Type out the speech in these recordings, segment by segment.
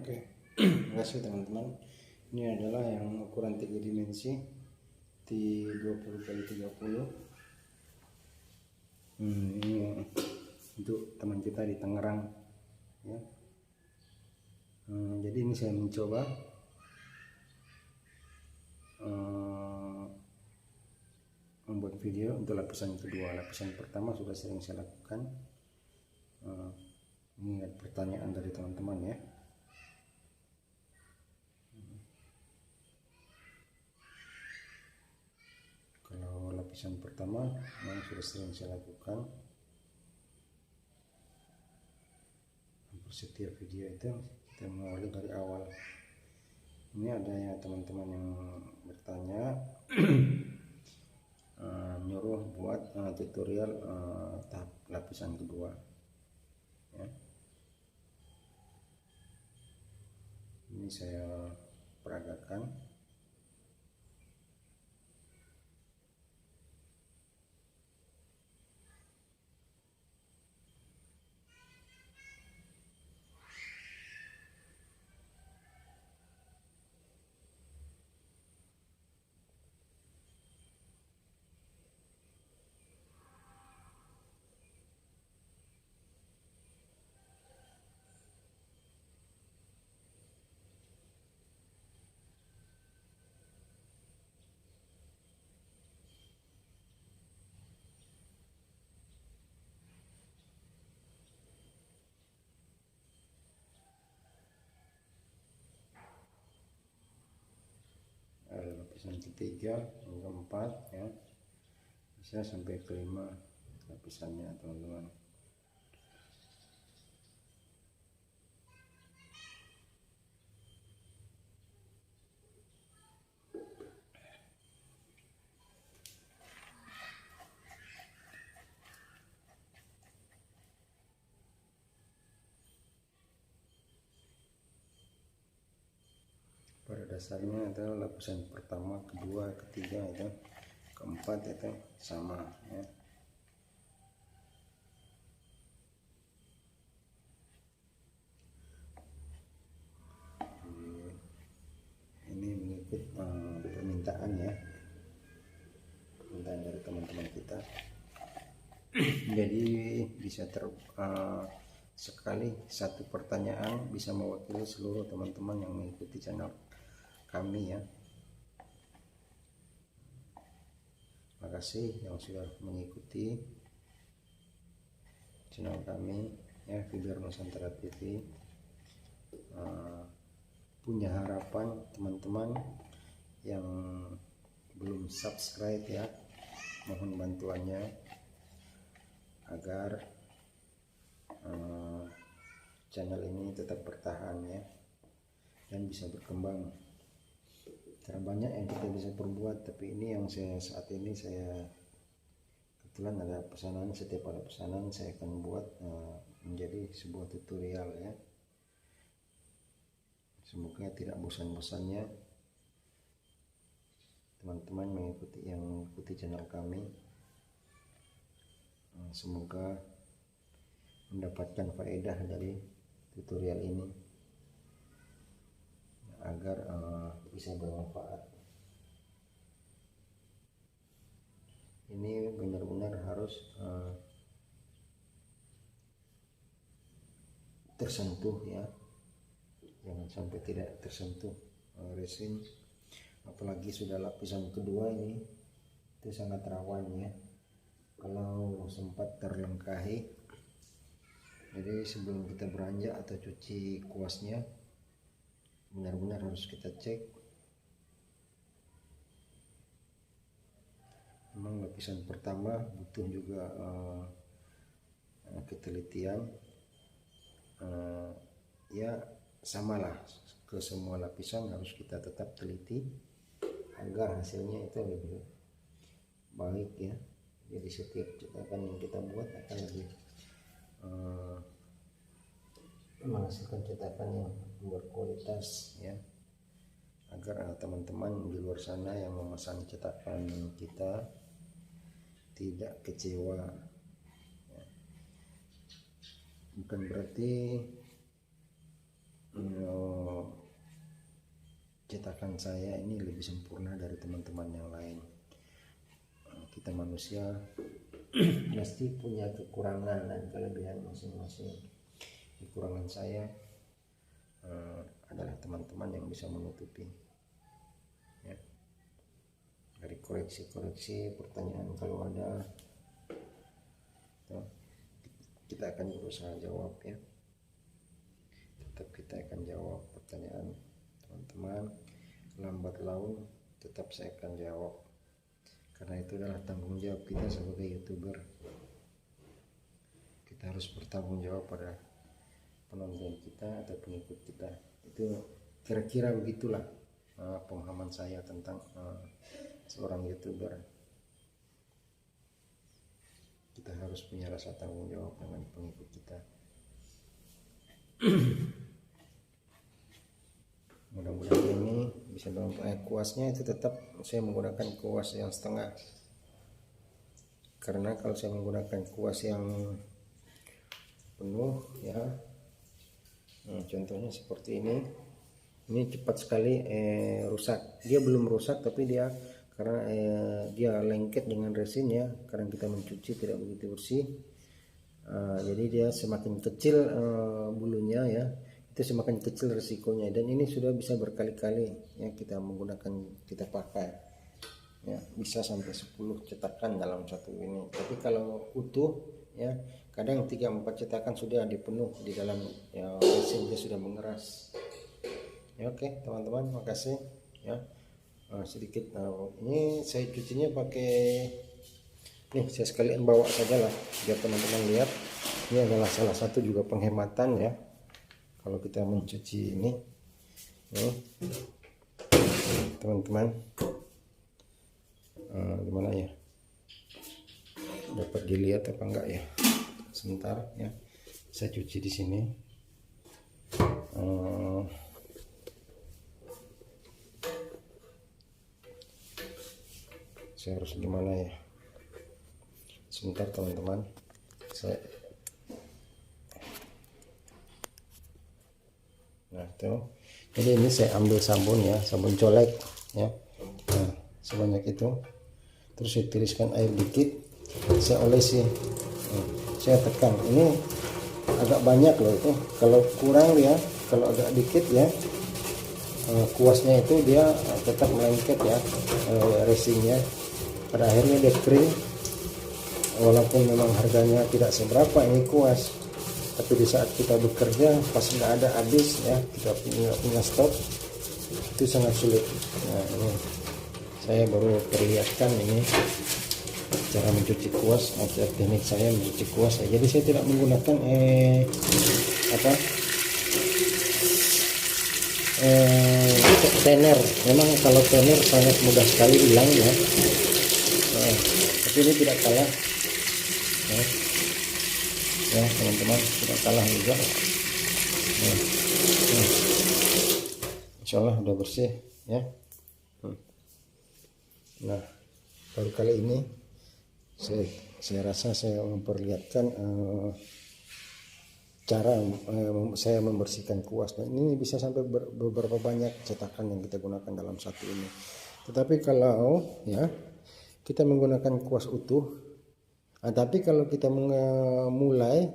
Oke, terima kasih teman-teman. Ini adalah yang ukuran 3 dimensi di 20 kali 30. Ini untuk teman kita di Tangerang ya. Jadi ini saya mencoba membuat video untuk lapisan kedua. Lapisan pertama sudah sering saya lakukan. Ini ada pertanyaan dari teman-teman ya. Kalau lapisan pertama memang sudah sering saya lakukan. Hampir setiap video itu kita mengawali dari awal. Ini ada ya teman-teman yang bertanya nyuruh buat tutorial tahap lapisan kedua ya. Ini saya peragakan. Lapisan ketiga, yang keempat ya, bisa sampai kelima lapisannya teman-teman. Pada dasarnya adalah lapisan pertama, kedua, ketiga itu, keempat itu sama ya. Ini mengikut permintaan ya, permintaan dari teman-teman kita. Jadi bisa sekali satu pertanyaan bisa mewakili seluruh teman-teman yang mengikuti channel kami ya. Terima kasih yang sudah mengikuti channel kami ya, Fiber Nusantara TV. Punya harapan teman-teman yang belum subscribe ya, mohon bantuannya agar channel ini tetap bertahan ya dan bisa berkembang. Terbanyak yang kita bisa perbuat, tapi ini yang saat ini saya kebetulan ada pesanan. Setiap ada pesanan saya akan buat menjadi sebuah tutorial ya. Semoga tidak bosan-bosannya teman-teman mengikuti channel kami. Semoga mendapatkan faedah dari tutorial ini agar bisa bermanfaat. Ini benar-benar harus tersentuh ya, jangan sampai tidak tersentuh resin, apalagi sudah lapisan kedua ini itu sangat rawan ya kalau sempat terlengkahi. Jadi sebelum kita beranjak atau cuci kuasnya benar-benar harus kita cek. Memang lapisan pertama butuh juga ketelitian ya, samalah ke semua lapisan harus kita tetap teliti agar hasilnya itu lebih baik ya. Jadi setiap cetakan yang kita buat akan lebih menghasilkan cetakan yang berkualitas ya, agar teman-teman di luar sana yang memesan cetakan kita tidak kecewa ya. Bukan berarti cetakan saya ini lebih sempurna dari teman-teman yang lain. Kita manusia pasti punya kekurangan dan kelebihan masing-masing. Kekurangan saya adalah teman-teman yang bisa menutupi, ya. Dari koreksi-koreksi pertanyaan kalau ada, kita akan berusaha jawab, ya. Tetap kita akan jawab pertanyaan teman-teman, lambat laun tetap saya akan jawab, karena itu adalah tanggung jawab kita sebagai YouTuber. Kita harus bertanggung jawab pada penonton kita atau pengikut kita. Itu kira-kira begitulah pemahaman saya tentang seorang YouTuber. Kita harus punya rasa tanggung jawab dengan pengikut kita. Mudah-mudahan ini bisa bermanfaat. Kuasnya itu tetap saya menggunakan kuas yang setengah, karena kalau saya menggunakan kuas yang penuh, ya, contohnya seperti ini cepat sekali rusak. Dia belum rusak tapi dia karena dia lengket dengan resin, ya, karena kita mencuci tidak begitu bersih. Jadi dia semakin kecil bulunya, ya, itu semakin kecil resikonya. Dan ini sudah bisa berkali-kali, ya, kita pakai, ya, bisa sampai 10 cetakan dalam satu ini. Tapi kalau utuh, ya, kadang 3-4 cetakan sudah dipenuh di dalam, ya, resin dia sudah mengeras, ya. Oke teman-teman, makasih, ya. Sedikit ini saya cucinya pakai nih, saya sekalian bawa saja lah biar teman-teman lihat. Ini adalah salah satu juga penghematan, ya, kalau kita mencuci ini, teman-teman. Gimana ya, dapat dilihat apa enggak ya? Sebentar, ya, saya cuci di sini. Saya harus gimana ya? Sebentar teman-teman, nah itu, jadi ini saya ambil sabun, ya, sabun colek, ya, nah, sebanyak itu. Terus saya tiriskan air dikit, saya olesi, saya tekan. Ini agak banyak loh itu. Kalau kurang, ya, kalau agak dikit, ya, kuasnya itu dia tetap melengket, ya, resinnya. Pada akhirnya dia kering. Walaupun memang harganya tidak seberapa ini kuas, tapi di saat kita bekerja pas nggak ada habis, ya, kita punya stok, itu sangat sulit. Nah, ini saya baru perlihatkan ini cara mencuci kuas, atau teknik saya mencuci kuas, ya. Jadi saya tidak menggunakan tener. Memang kalau tener sangat mudah sekali hilang, ya. Tapi ini tidak kalah, ya, teman-teman, tidak kalah juga. Insya Allah udah bersih, ya. Nah, baru kali ini saya rasa saya memperlihatkan cara saya membersihkan kuas. Dan ini bisa sampai beberapa banyak cetakan yang kita gunakan dalam satu ini. Tetapi kalau, ya, kita menggunakan kuas utuh, tapi kalau kita mulai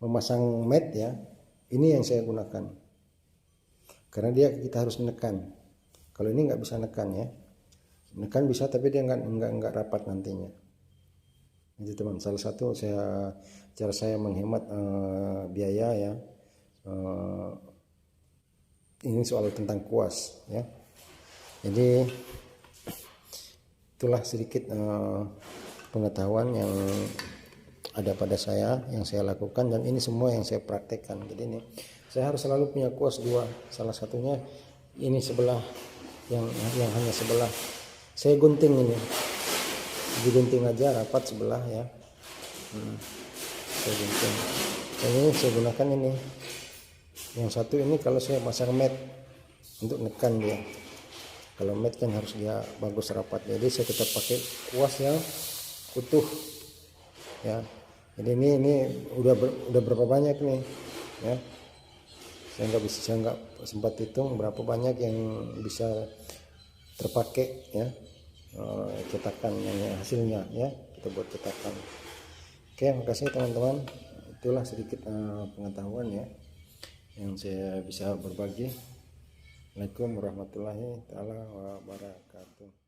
memasang mat, ya, ini yang saya gunakan, karena kita harus menekan. Kalau ini nggak bisa nekan, ya, nekan bisa tapi dia nggak rapat nantinya. Jadi teman, salah satu cara saya menghemat biaya, ya, ini soal tentang kuas, ya. Jadi itulah sedikit pengetahuan yang ada pada saya, yang saya lakukan, dan ini semua yang saya praktekkan. Jadi ini saya harus selalu punya kuas 2. Salah satunya ini sebelah, yang hanya sebelah. Saya gunting ini, digunting aja rapat sebelah, ya. Saya gunting. Ini saya gunakan ini. Yang satu ini kalau saya pasang mat untuk nekan dia. Kalau mat kan harus dia bagus rapat, jadi saya tetap pakai kuas yang utuh, ya. Jadi ini udah berapa banyak nih, ya. saya nggak sempat hitung berapa banyak yang bisa terpakai ya, cetakan yang hasilnya ya, kita buat cetakan. Oke, makasih teman-teman, itulah sedikit pengetahuan ya yang saya bisa berbagi. Assalamualaikum warahmatullahi wabarakatuh.